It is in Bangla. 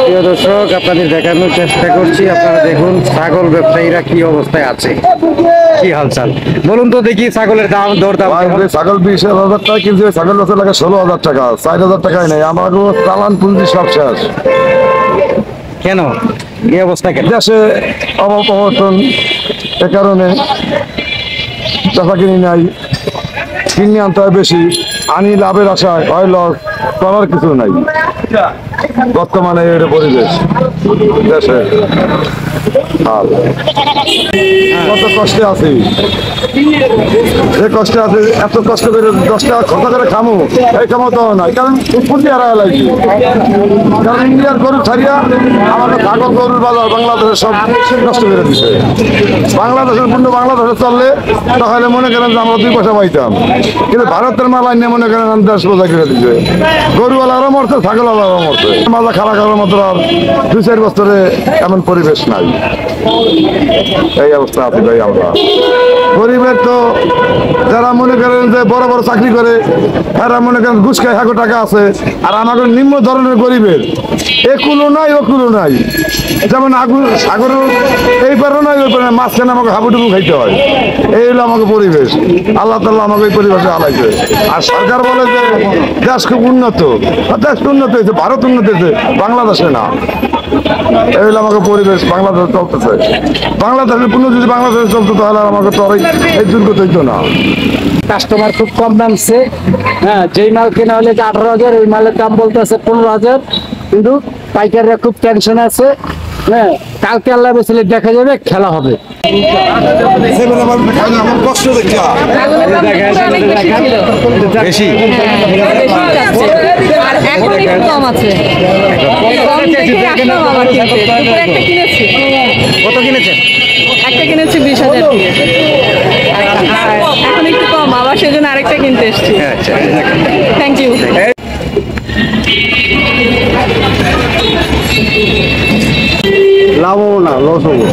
প্রিয় দর্শক, আপনাদের দেখানোর চেষ্টা করছি। আপনারা দেখুন ছাগল ব্যবসায়ীরা কি অবস্থায় আছে, কি হালচাল বলুন তো দেখি। ছাগলের দাম দরদাম ছাগল 20,000 টাকা কিনছে, ছাগল বেচা লাগে 16,000 টাকা, 4,000 টাকায় নেই। আমার চালান পুঁজি সব শেষ। কেন এই অবস্থা? কেন? দেশে অবপর্তন, এ কারণে টাকা কিনি নাই, কিনে আনতে হয় বেশি, আনি লাভের আশায় হয় লস, করার কিছু নাই। বর্তমানে এটা পরিবেশ দেশে কত কষ্টে আছি, যে কষ্টে আছে, এত কষ্ট করে 10 টাকা খরচা করে খামো, এই ক্ষমতা নাই। কারণ পুঁজি হারা লাগছে, কারণ ইন্ডিয়ার গরু ছাড়িয়া আমাদের ছাগল গরুর বাজার বাংলাদেশের সব নষ্ট করে দিচ্ছে। বাংলাদেশের পণ্য বাংলাদেশে চললে তাহলে মনে করেন যে আমরা 2 পয়সা পাইতাম, কিন্তু ভারতের মাল আইনে মনে করেন 10 পয়সা করে দিচ্ছে। গরুওয়ালারও মরছে, ছাগলওয়ালারও মরছে। মাজা খারাপ করার মতো আর 2-4 বছরে এমন পরিবেশ নাই। এই অবস্থা আছে ভাই। আমরা গরিবের তো যারা মনে করেন যে বড় বড় চাকরি করে, এরা মনে করেন ঘুষ খায়, হাগো টাকা আছে। আর আমাদের নিম্ন ধরনের গরিবের একুলো নাই, ওকুলো নাই। যেমন সাগর এই পারো নাই, ওই পারে মাঝখানে আমাকে হাবুডুবু খাইতে হয়। এই হলো আমাকে পরিবেশ। আল্লাহ তাআলা আমাকে এই পরিবেশে আলাইছে। আর সরকার বলে যে দেশ খুব উন্নত, দেশ উন্নত হয়েছে, ভারত উন্নত হয়েছে, বাংলাদেশে না। এই হলো আমাকে পরিবেশ। বাংলাদেশে চলতেছে, বাংলাদেশের পণ্য যদি বাংলাদেশে চলতো তাহলে আমাকে তো এই দুর্গত হইতো না। কাস্টমার খুব কম নামছে। হ্যাঁ, যেই মাল কেনা হলে 18,000, ওই মালের দাম বলতেছে 15,000। কিন্তু পাইকাররা খুব টেনশন আছে। হ্যাঁ, কালকে আল্লাহ বেসলে দেখা যাবে, খেলা হবে। আমার কষ্ট দেখা বেশি আর এখন একটু কম আছে। কত কিনেছেন? একটা কিনেছি 20,000 দিয়ে, এখন একটু কম, আবার সেজন্য আরেকটা কিনতে এসেছি। আচ্ছা, থ্যাংক ইউ। লাভ হবো না, লস হবো।